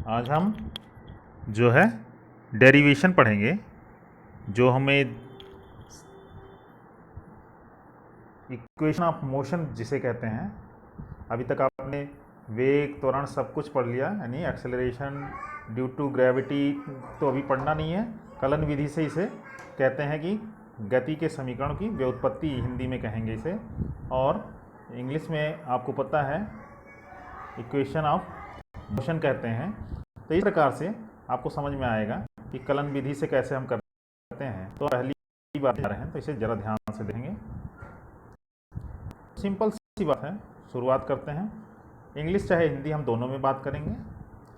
आज हम जो है डेरिवेशन पढ़ेंगे, जो हमें इक्वेशन ऑफ मोशन जिसे कहते हैं। अभी तक आपने वेग, त्वरण सब कुछ पढ़ लिया, यानी एक्सेलरेशन ड्यू टू ग्रेविटी तो अभी पढ़ना नहीं है। कलन विधि से इसे कहते हैं कि गति के समीकरण की व्युत्पत्ति, हिंदी में कहेंगे इसे, और इंग्लिश में आपको पता है इक्वेशन ऑफ मोशन कहते हैं। तो इस प्रकार से आपको समझ में आएगा कि कलन विधि से कैसे हम करते हैं। तो पहली बात जा रहे हैं, तो इसे ज़रा ध्यान से देखेंगे। सिंपल सी बात है, शुरुआत करते हैं। इंग्लिश चाहे हिंदी हम दोनों में बात करेंगे,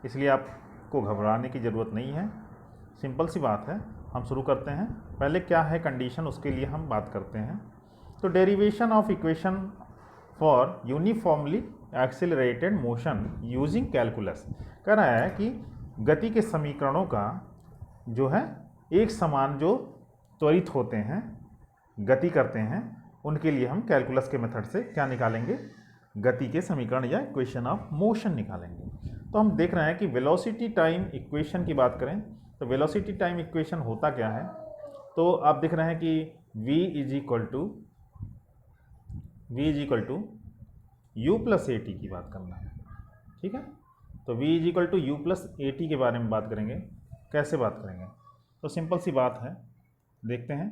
इसलिए आपको घबराने की ज़रूरत नहीं है। सिंपल सी बात है, हम शुरू करते हैं। पहले क्या है कंडीशन, उसके लिए हम बात करते हैं। तो derivation of equation for uniformly accelerated motion using calculus कह रहा है कि गति के समीकरणों का जो है एक समान जो त्वरित होते हैं, गति करते हैं, उनके लिए हम कैलकुलस के मेथड से क्या निकालेंगे, गति के समीकरण या इक्वेशन ऑफ मोशन निकालेंगे। तो हम देख रहे हैं कि वेलोसिटी टाइम इक्वेशन की बात करें तो वेलोसिटी टाइम इक्वेशन होता क्या है। तो आप देख रहे हैं कि v is equal to u plus a t की बात करना है, ठीक है। तो v is equal to u plus a t के बारे में बात करेंगे। कैसे बात करेंगे, तो सिंपल सी बात है, देखते हैं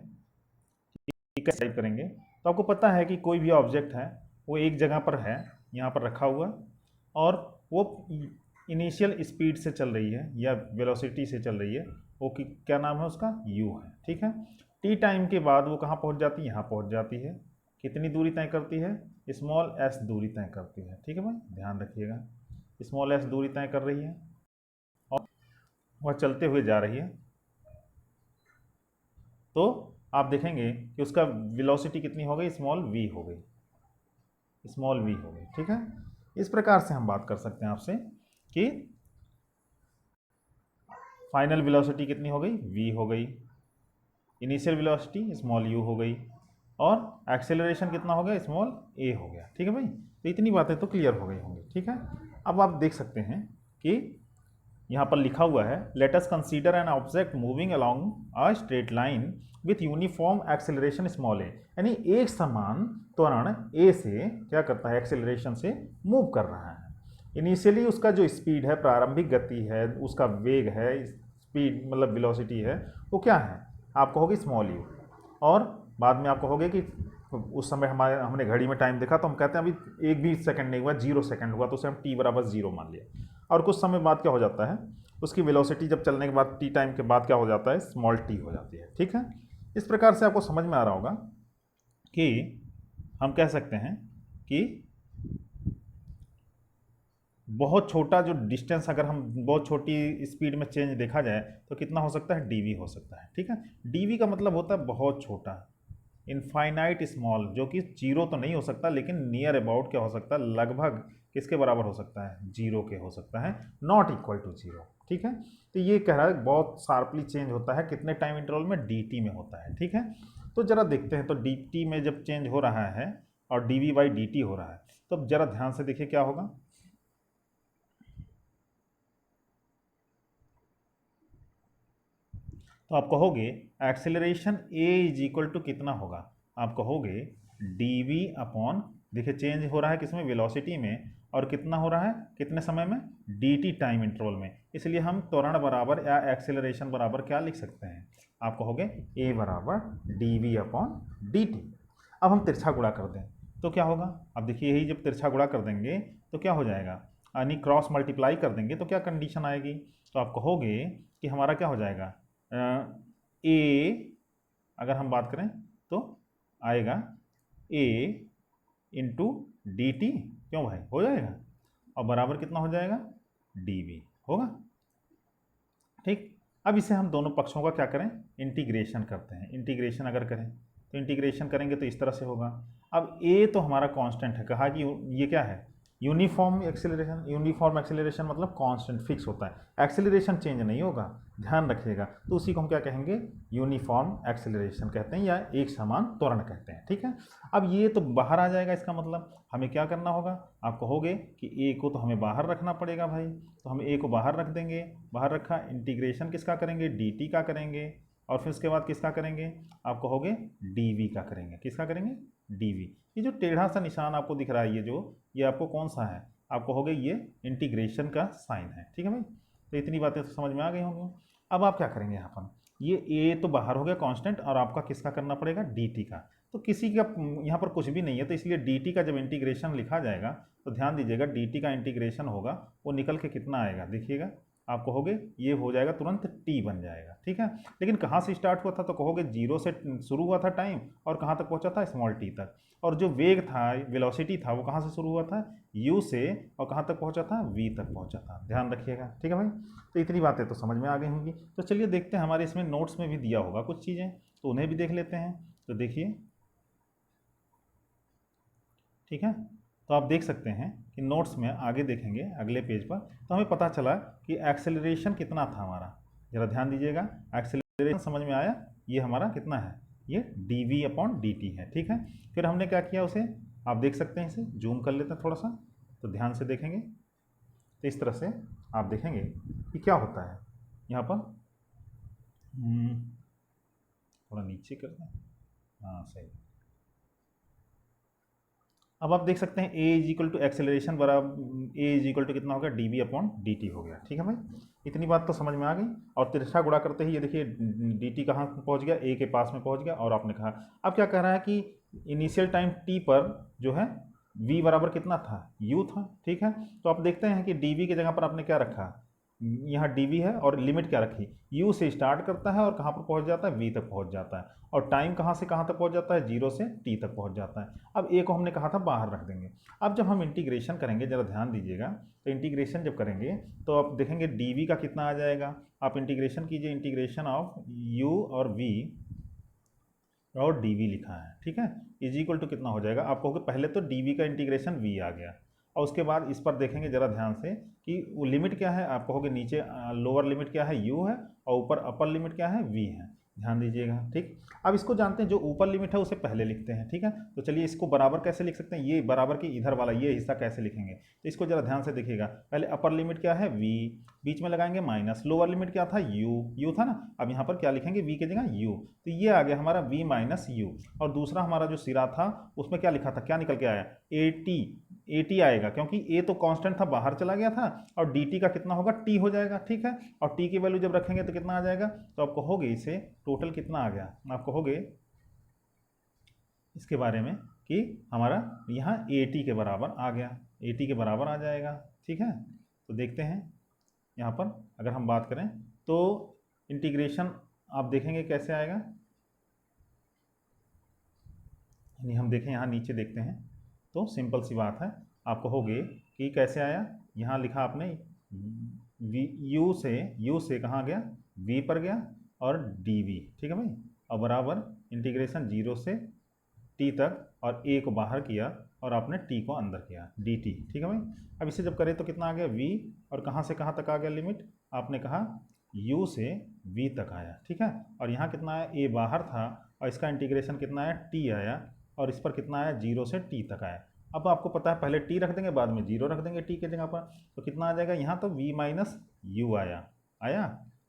कि कैसे टाइप करेंगे। तो आपको पता है कि कोई भी ऑब्जेक्ट है वो एक जगह पर है, यहाँ पर रखा हुआ, और वो इनिशियल स्पीड से चल रही है या वेलोसिटी से चल रही है। वो क्या नाम है उसका, u है, ठीक है। t टाइम के बाद वो कहाँ पहुँच जाती है, यहाँ पहुँच जाती है। कितनी दूरी तय करती है, स्मॉल s दूरी तय करती है, ठीक है भाई, ध्यान रखिएगा। स्मॉल s दूरी तय कर रही है और वह चलते हुए जा रही है। तो आप देखेंगे कि उसका वेलोसिटी कितनी हो गई, स्मॉल v हो गई, स्मॉल v हो गई, ठीक है। इस प्रकार से हम बात कर सकते हैं आपसे कि फाइनल वेलोसिटी कितनी हो गई, v हो गई, इनिशियल वेलोसिटी स्मॉल u हो गई, और एक्सेलरेशन कितना हो गया, स्मॉल a हो गया, ठीक है भाई। तो इतनी बातें तो क्लियर हो गई होंगी, ठीक है। अब आप देख सकते हैं कि यहाँ पर लिखा हुआ है, let us consider an object moving along a straight line with uniform acceleration small A, यानी एक समान त्वरण a से क्या करता है, एक्सेलरेशन से मूव कर रहा है। इनिशियली उसका जो स्पीड है, प्रारंभिक गति है, उसका वेग है, स्पीड मतलब वेलोसिटी है, वो क्या है, आप कहोगे स्मॉल u, और बाद में आप कहोगे कि उस समय हमने घड़ी में टाइम देखा तो हम कहते हैं अभी एक भी सेकंड नहीं हुआ, 0 सेकंड हुआ, तो उसे हम t बराबर 0 मान लिया। और कुछ समय बाद क्या हो जाता है, उसकी वेलोसिटी जब चलने के बाद t टाइम के बाद क्या हो जाता है, स्मॉल t हो जाती है, ठीक है। इस प्रकार से आपको समझ में आ रहा होगा कि हम कह सकते हैं कि बहुत छोटा जो डिस्टेंस, अगर हम बहुत छोटी स्पीड में चेंज देखा जाए तो कितना हो सकता है, dv हो सकता है, ठीक है। dv का मतलब होता है बहुत छोटा, इनफाइनाइट स्मॉल, जो कि 0 तो नहीं हो सकता लेकिन नियर अबाउट क्या हो सकता है, लगभग किसके बराबर हो सकता है, 0 के हो सकता है, नॉट इक्वल टू 0, ठीक है। तो ये कह रहा है बहुत शार्पली चेंज होता है, कितने टाइम इंटरवल में, dt में होता है, ठीक है। तो जरा देखते हैं, तो dt में जब चेंज हो रहा है और dv बाई dt हो रहा है, तो अब जरा ध्यान से देखिए क्या होगा। तो आप कहोगे acceleration a is equal to कितना होगा, आप कहोगे dv अपॉन, देखिए चेंज हो रहा है किसमें, वेलोसिटी में, और कितना हो रहा है, कितने समय में, dt टाइम इंटरवल में, इसलिए हम त्वरण बराबर या एक्सेलरेशन बराबर क्या लिख सकते हैं, आप कहोगे a बराबर dv अपॉन dt। अब हम तिरछा गुणा कर दें तो क्या होगा, अब देखिए यही जब तिरछा गुणा कर देंगे तो क्या हो जाएगा, यानी क्रॉस मल्टीप्लाई कर देंगे तो क्या कंडीशन आएगी, तो आप कहोगे कि हमारा क्या हो जाएगा, ए, अगर हम बात करें तो आएगा a इंटू डी टी, क्यों भाई, हो जाएगा, और बराबर कितना हो जाएगा, dv होगा, ठीक। अब इसे हम दोनों पक्षों का क्या करें, इंटीग्रेशन करते हैं। इंटीग्रेशन अगर करें तो इंटीग्रेशन करेंगे तो इस तरह से होगा। अब a तो हमारा कांस्टेंट है, कहा कि ये क्या है, यूनिफॉर्म एक्सेलरेशन मतलब कांस्टेंट फिक्स होता है, एक्सेलरेशन चेंज नहीं होगा, ध्यान रखिएगा। तो उसी को हम क्या कहेंगे, यूनिफॉर्म एक्सेलरेशन कहते हैं या एक समान त्वरण कहते हैं, ठीक है। अब ये तो बाहर आ जाएगा, इसका मतलब हमें क्या करना होगा, आप कहोगे कि ए को तो हमें बाहर रखना पड़ेगा भाई, तो हम ए को बाहर रख देंगे, बाहर रखा, इंटीग्रेशन किसका करेंगे, डी टी का करेंगे, और फिर उसके बाद किसका करेंगे, आप कहोगे डी वी का करेंगे, किसका करेंगे, डी वी। ये जो टेढ़ा सा निशान आपको दिख रहा है, ये आपको कौन सा है, आप कहोगे ये इंटीग्रेशन का साइन है, ठीक है भाई। तो इतनी बातें तो समझ में आ गई होंगी। अब आप क्या करेंगे, यहाँ पर ये ए तो बाहर हो गया कांस्टेंट, और आपका किसका करना पड़ेगा, डी टी का। तो किसी का यहाँ पर कुछ भी नहीं है, तो इसलिए डी टी का जब इंटीग्रेशन लिखा जाएगा तो ध्यान दीजिएगा, डी टी का इंटीग्रेशन होगा वो निकल के कितना आएगा, देखिएगा, आप कहोगे ये हो जाएगा तुरंत टी बन जाएगा, ठीक है। लेकिन कहाँ से स्टार्ट हुआ था, तो कहोगे जीरो से शुरू हुआ था टाइम, और कहाँ तक पहुँचा था, स्मॉल टी तक। और जो वेग था, वेलोसिटी था, वो कहाँ से शुरू हुआ था, यू से, और कहाँ तक पहुँचा था, वी तक पहुँचा था, ध्यान रखिएगा, ठीक है भाई। तो इतनी बातें तो समझ में आ गई होंगी। तो चलिए देखते हैं, हमारे इसमें नोट्स में भी दिया होगा कुछ चीज़ें, तो उन्हें भी देख लेते हैं। तो देखिए, ठीक है, तो आप देख सकते हैं कि नोट्स में आगे देखेंगे अगले पेज पर, तो हमें पता चला कि एक्सेलरेशन कितना था हमारा, ज़रा ध्यान दीजिएगा, एक्सेलरेशन समझ में आया, ये हमारा कितना है, ये d we upon D t है, ठीक है। फिर हमने क्या किया उसे, आप देख सकते हैं, इसे जूम कर लेते हैं थोड़ा सा, तो ध्यान से देखेंगे, तो इस तरह से आप देखेंगे कि क्या होता है यहाँ पर, थोड़ा नीचे करते हैं, हाँ सही। अब आप देख सकते हैं a is equal to acceleration बराबर ए इज इक्वल टू कितना हो गया, d we upon D t हो गया, ठीक है भाई। इतनी बात तो समझ में आ गई। और तिरछा गुणा करते ही ये देखिए डी टी कहाँ पहुँच गया, ए के पास में पहुँच गया, और आपने कहा, अब क्या कह रहा है कि इनिशियल टाइम टी पर जो है v बराबर कितना था, u था, ठीक है। तो आप देखते हैं कि डी वी की जगह पर आपने क्या रखा, यहाँ डी वी है, और लिमिट क्या रखी, u से स्टार्ट करता है और कहाँ पर पहुँच जाता है, v तक पहुँच जाता है, और टाइम कहाँ से कहाँ तक पहुँच जाता है, 0 से t तक पहुँच जाता है। अब a को हमने कहा था बाहर रख देंगे। अब जब हम इंटीग्रेशन करेंगे, ज़रा ध्यान दीजिएगा, तो इंटीग्रेशन जब करेंगे तो आप देखेंगे डी वी का कितना आ जाएगा, आप इंटीग्रेशन कीजिए, इंटीग्रेशन ऑफ u और v और डी वी लिखा है, ठीक है, इज इक्वल टू कितना हो जाएगा, आप कहोगे पहले तो डी वी का इंटीग्रेशन v आ गया, और उसके बाद इस पर देखेंगे ज़रा ध्यान से कि वो लिमिट क्या है, आप कहोगे नीचे लोअर लिमिट क्या है, u है, और ऊपर अपर लिमिट क्या है, v है, ध्यान दीजिएगा, ठीक। अब इसको जानते हैं, जो ऊपर लिमिट है उसे पहले लिखते हैं, ठीक है। तो चलिए इसको बराबर कैसे लिख सकते हैं, ये बराबर के इधर वाला ये हिस्सा कैसे लिखेंगे, तो इसको जरा ध्यान से देखिएगा, पहले अपर लिमिट क्या है, v, बीच में लगाएंगे माइनस, लोअर लिमिट क्या था, u था ना, अब यहाँ पर क्या लिखेंगे, v की जगह u, तो ये आ गया हमारा v माइनस u। और दूसरा हमारा जो सिरा था उसमें क्या लिखा था, क्या निकल के आया, AT आएगा, क्योंकि a तो कांस्टेंट था, बाहर चला गया था, और dt का कितना होगा, t हो जाएगा, ठीक है। और t की वैल्यू जब रखेंगे तो कितना आ जाएगा, तो आप कहोगे इसे टोटल कितना आ गया, आप कहोगे इसके बारे में कि हमारा यहाँ AT के बराबर आ गया, AT के बराबर आ जाएगा, ठीक है। तो देखते हैं यहाँ पर अगर हम बात करें तो इंटीग्रेशन आप देखेंगे कैसे आएगा, यानी हम देखें यहाँ नीचे देखते हैं, तो सिंपल सी बात है, आप कहोगे कि कैसे आया, यहाँ लिखा आपने u से कहाँ गया, v पर गया, और dv, ठीक है भाई, और बराबर इंटीग्रेशन 0 से t तक, और a को बाहर किया और आपने t को अंदर किया, dt, ठीक है भाई। अब इसे जब करें तो कितना आ गया, v, और कहाँ से कहाँ तक आ गया लिमिट, आपने कहा u से v तक आया, ठीक है। और यहाँ कितना आया, a बाहर था, और इसका इंटीग्रेशन कितना आया, t आया, और इस पर कितना आया, 0 से t तक आया। अब आपको पता है पहले t रख देंगे, बाद में 0 रख देंगे t के जगह पर, तो कितना आ जाएगा, यहाँ तो v माइनस u आया,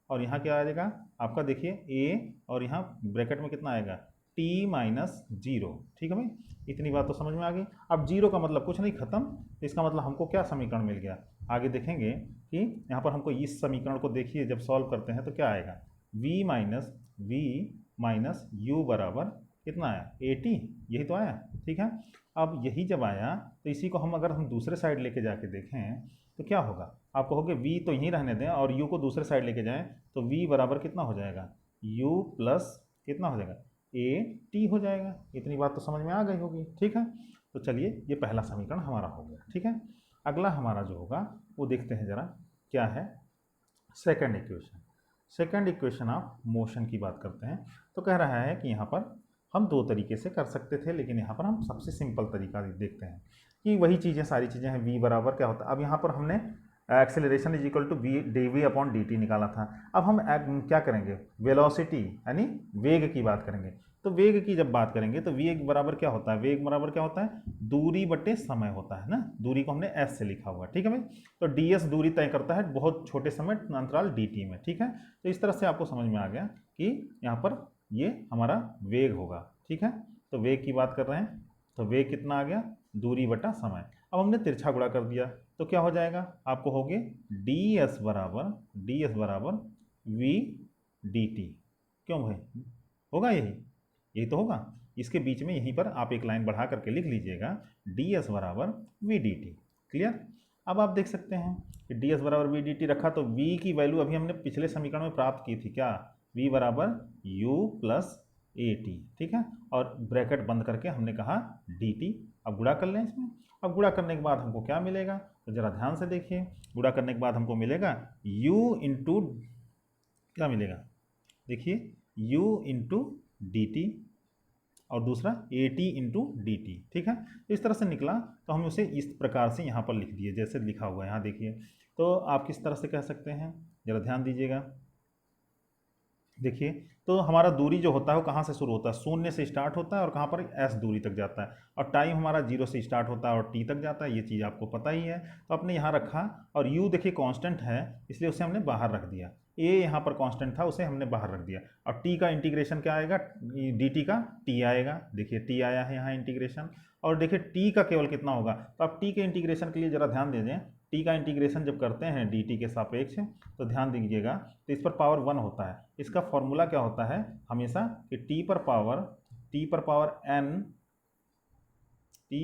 और यहाँ क्या आ जाएगा आपका, देखिए a, और यहाँ ब्रैकेट में कितना आएगा, t माइनस 0, ठीक है भाई। इतनी बात तो समझ में आ गई। अब 0 का मतलब कुछ नहीं, खत्म, तो इसका मतलब हमको क्या समीकरण मिल गया, आगे देखेंगे कि यहाँ पर हमको इस समीकरण को देखिए जब सॉल्व करते हैं तो क्या आएगा, v माइनस u बराबर कितना आया, AT, यही तो आया, ठीक है। अब यही जब आया तो इसी को अगर हम दूसरे साइड लेके जाके देखें तो क्या होगा, आप कहोगे v तो यहीं रहने दें और u को दूसरे साइड लेके जाएं, तो v बराबर कितना हो जाएगा, u प्लस कितना हो जाएगा, AT हो जाएगा। इतनी बात तो समझ में आ गई होगी, ठीक है। तो चलिए ये पहला समीकरण हमारा हो गया, ठीक है। अगला हमारा जो होगा वो देखते हैं ज़रा क्या है, second equation. Second equation of motion की बात करते हैं, तो कह रहा है कि यहाँ पर हम दो तरीके से कर सकते थे, लेकिन यहाँ पर हम सबसे सिंपल तरीका देखते हैं कि वही चीज़ें सारी चीज़ें हैं। v बराबर क्या होता है, अब यहाँ पर हमने acceleration is equal to v d we upon D t निकाला था। अब हम क्या करेंगे, वेलोसिटी यानी वेग की बात करेंगे। तो वेग की जब बात करेंगे तो वेग बराबर क्या होता है, वेग बराबर क्या होता है, दूरी बटे समय होता है ना। दूरी को हमने s से लिखा हुआ है, ठीक है भाई। तो ds दूरी तय करता है बहुत छोटे समय अंतराल dt में, ठीक है। तो इस तरह से आपको समझ में आ गया कि यहाँ पर ये हमारा वेग होगा, ठीक है। तो वेग की बात कर रहे हैं, तो वेग कितना आ गया, दूरी बटा समय। अब हमने तिरछा गुणा कर दिया तो क्या हो जाएगा, आपको हो गए ds बराबर v dt। क्यों भाई, होगा यही तो होगा। इसके बीच में यहीं पर आप एक लाइन बढ़ा करके लिख लीजिएगा ds बराबर v dt। क्लियर। अब आप देख सकते हैं कि ds बराबर v dt रखा तो v की वैल्यू अभी हमने पिछले समीकरण में प्राप्त की थी, क्या, v बराबर u प्लस ए टी, ठीक है। और ब्रैकेट बंद करके हमने कहा dt। अब गुणा कर लें इसमें। अब गुणा करने के बाद हमको क्या मिलेगा, तो जरा ध्यान से देखिए। गुणा करने के बाद हमको मिलेगा u इंटू, क्या मिलेगा, देखिए u इंटू डी टी और दूसरा A T into D T, ठीक है। तो इस तरह से निकला तो हम उसे इस प्रकार से यहाँ पर लिख दिए जैसे लिखा हुआ है यहाँ देखिए। तो आप किस तरह से कह सकते हैं, जरा ध्यान दीजिएगा। देखिए तो हमारा दूरी जो होता है वो कहाँ से शुरू होता है, शून्य से स्टार्ट होता है और कहाँ पर s दूरी तक जाता है। और टाइम हमारा 0 से स्टार्ट होता है और t तक जाता है, ये चीज़ आपको पता ही है। तो आपने यहाँ रखा और u देखिए कांस्टेंट है इसलिए उसे हमने बाहर रख दिया। a यहाँ पर कांस्टेंट था उसे हमने बाहर रख दिया। और t का इंटीग्रेशन क्या आएगा, dt का t आएगा। देखिए t आया है यहाँ इंटीग्रेशन। और देखिए t का केवल कितना होगा, तो आप t के इंटीग्रेशन के लिए जरा ध्यान दे दें। t का इंटीग्रेशन जब करते हैं dt के सापेक्ष तो ध्यान दीजिएगा तो इस पर पावर 1 होता है। इसका फॉर्मूला क्या होता है हमेशा कि t पर पावर n, t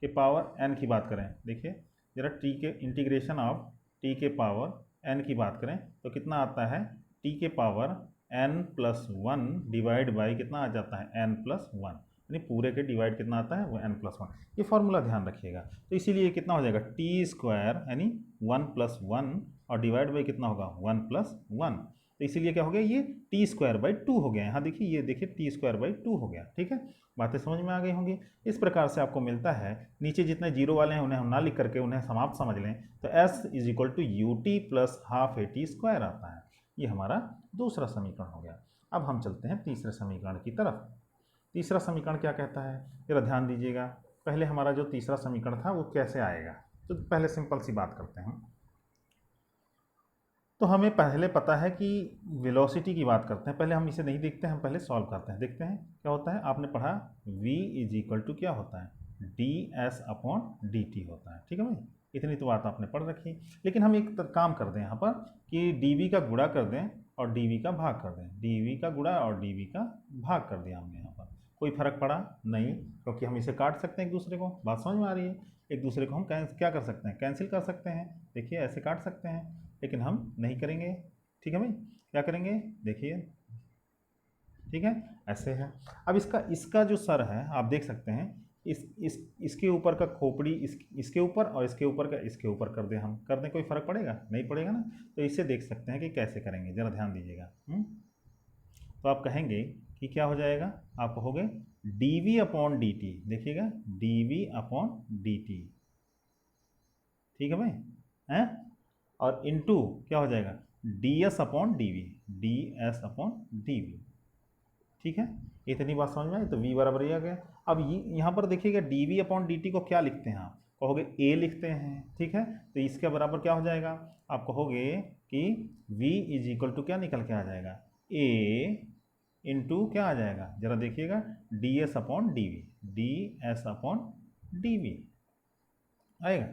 के पावर n की बात करें, देखिए जरा t के इंटीग्रेशन ऑफ t के पावर n की बात करें तो कितना आता है, t के power n plus 1 divide by कितना आ जाता है n प्लस 1, यानी पूरे के डिवाइड कितना आता है वो n प्लस 1। ये फॉर्मूला ध्यान रखिएगा। तो इसीलिए कितना हो जाएगा टी स्क्वायर यानी 1 प्लस 1 और डिवाइड बाई कितना होगा 1 प्लस 1। तो इसीलिए क्या हो गया, ये टी स्क्वायर बाई 2 हो गया। यहाँ देखिए ये देखिए टी स्क्वायर बाई 2 हो गया, ठीक है। बातें समझ में आ गई होंगी। इस प्रकार से आपको मिलता है, नीचे जितने जीरो वाले हैं उन्हें हम ना लिख करके उन्हें समाप्त समझ लें तो s is equal to u t plus half a t square आता है। ये हमारा दूसरा समीकरण हो गया। अब हम चलते हैं तीसरे समीकरण की तरफ। तीसरा समीकरण क्या कहता है, जरा ध्यान दीजिएगा। पहले हमारा जो तीसरा समीकरण था वो कैसे आएगा, तो पहले सिंपल सी बात करते हैं। तो हमें पहले पता है कि वेलोसिटी की बात करते हैं, पहले हम इसे नहीं देखते हैं, हम पहले सॉल्व करते हैं, देखते हैं क्या होता है। आपने पढ़ा v इज इक्वल टू क्या होता है, D S upon D T होता है, ठीक है भाई। इतनी तो बात आपने पढ़ रखी। लेकिन हम एक काम कर दें यहाँ पर कि डी वी का गुणा कर दें और डी वी का भाग कर दें। डी वी का गुणा और डी वी का भाग कर दिया हमने यहाँ पर, कोई फर्क पड़ा नहीं, क्योंकि हम इसे काट सकते हैं एक दूसरे को। बात समझ में आ रही है। एक दूसरे को हम क्या कर सकते हैं, कैंसिल कर सकते हैं। देखिए ऐसे काट सकते हैं, लेकिन हम नहीं करेंगे, ठीक है भाई। क्या करेंगे, देखिए, ठीक है, ऐसे है। अब इसका जो सर है आप देख सकते हैं, इसके ऊपर का खोपड़ी इसके ऊपर और इसके ऊपर का इसके ऊपर कर दें, हम कर दें, कोई फर्क पड़ेगा नहीं, पड़ेगा ना। तो इससे देख सकते हैं कि कैसे करेंगे, जरा ध्यान दीजिएगा। तो आप कहेंगे कि क्या हो जाएगा, आप कहोगे D we upon D T, देखिएगा D we upon D T, ठीक है भाई, हैं। और इनटू क्या हो जाएगा D S upon D we, D S upon D V, ठीक है। इतनी बात समझ में आई। तो v बराबर ये आ गया। अब यहाँ पर देखिएगा D we upon D t को क्या लिखते हैं, आप कहोगे a लिखते हैं, ठीक है। तो इसके बराबर क्या हो जाएगा, आप कहोगे कि v इज इक्वल टू क्या निकल के आ जाएगा, a इंटू क्या आ जाएगा, जरा देखिएगा d S upon D we, D S upon D v आएगा।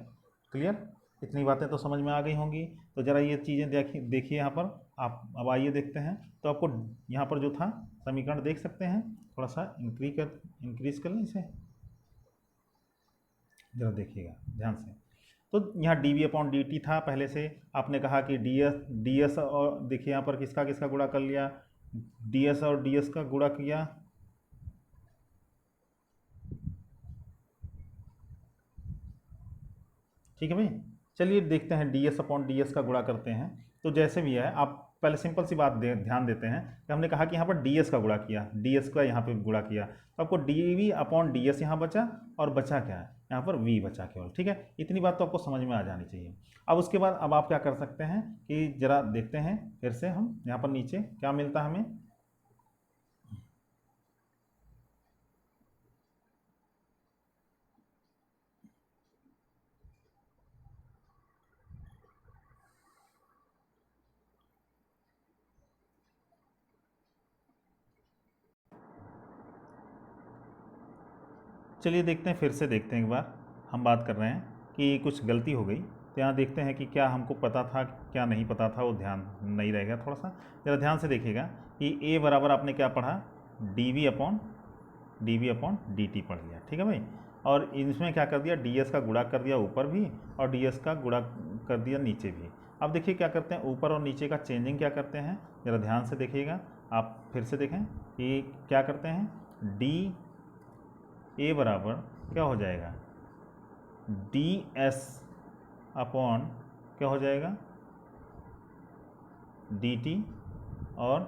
क्लियर, इतनी बातें तो समझ में आ गई होंगी। तो ज़रा ये चीज़ें देखिए यहाँ पर आप। अब आइए देखते हैं। तो आपको यहाँ पर जो था समीकरण देख सकते हैं, थोड़ा सा इंक्रीज कर लें इसे, ज़रा देखिएगा ध्यान से। तो यहाँ d we upon D t था पहले से। आपने कहा कि डी एस और देखिए यहाँ पर किसका किसका गुणा कर लिया, डी एस और डी एस का गुणा किया, ठीक है भाई। चलिए देखते हैं D S upon d S का गुणा करते हैं। तो जैसे भी है, आप पहले सिंपल सी बात ध्यान देते हैं कि हमने कहा कि यहाँ पर डी एस का गुणा किया, डी एस का यहाँ पे गुणा किया, तो आपको d we upon d s यहाँ बचा, और बचा क्या है यहाँ पर v बचा केवल। ठीक है, इतनी बात तो आपको समझ में आ जानी चाहिए। अब उसके बाद अब आप क्या कर सकते हैं कि जरा देखते हैं फिर से हम यहाँ पर नीचे क्या मिलता है हमें। चलिए देखते हैं, फिर से देखते हैं एक बार। हम बात कर रहे हैं कि कुछ गलती हो गई, तो यहाँ देखते हैं कि क्या हमको पता था क्या नहीं पता था, वो ध्यान नहीं रहेगा। थोड़ा सा ज़रा ध्यान से देखिएगा कि a बराबर आपने क्या पढ़ा, dv अपॉन dt पढ़ लिया। ठीक है भाई, और इसमें क्या कर दिया, ds का गुणा कर दिया ऊपर भी और ds का गुणा कर दिया नीचे भी। अब देखिए क्या करते हैं, ऊपर और नीचे का चेंजिंग क्या करते हैं, ज़रा ध्यान से देखिएगा। आप फिर से देखें कि क्या करते हैं, a बराबर क्या हो जाएगा, ds अपॉन क्या हो जाएगा, dt और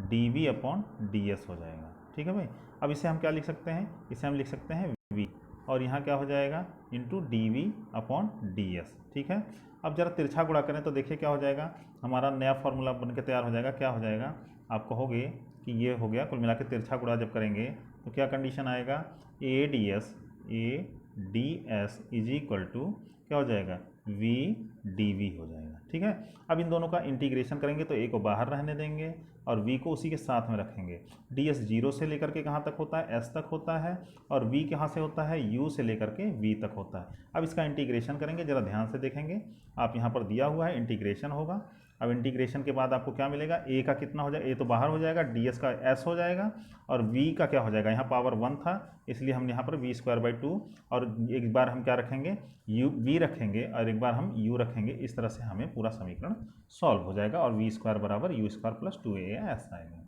dv अपॉन ds हो जाएगा। ठीक है भाई, अब इसे हम क्या लिख सकते हैं, इसे हम लिख सकते हैं v, और यहाँ क्या हो जाएगा, इंटू dv अपॉन ds। ठीक है, अब जरा तिरछा गुणा करें तो देखिए क्या हो जाएगा, हमारा नया फॉर्मूला बन के तैयार हो जाएगा। क्या हो जाएगा, आप कहोगे कि ये हो गया, कुल मिला के तिरछा गुणा जब करेंगे तो क्या कंडीशन आएगा, a ds is equal to क्या हो जाएगा, v dv हो जाएगा। ठीक है, अब इन दोनों का इंटीग्रेशन करेंगे तो a को बाहर रहने देंगे और v को उसी के साथ में रखेंगे। ds 0 से लेकर के कहाँ तक होता है, s तक होता है, और v कहाँ से होता है, u से लेकर के v तक होता है। अब इसका इंटीग्रेशन करेंगे, ज़रा ध्यान से देखेंगे, आप यहाँ पर दिया हुआ है इंटीग्रेशन होगा। अब इंटीग्रेशन के बाद आपको क्या मिलेगा, a का कितना हो जाएगा, a तो बाहर हो जाएगा, ds का s हो जाएगा, और v का क्या हो जाएगा, यहाँ पावर 1 था इसलिए हम यहाँ पर v²/2, और एक बार हम क्या रखेंगे, v रखेंगे, और एक बार हम u रखेंगे। इस तरह से हमें पूरा समीकरण सॉल्व हो जाएगा और v² बराबर u² + 2a ऐसा आएगा।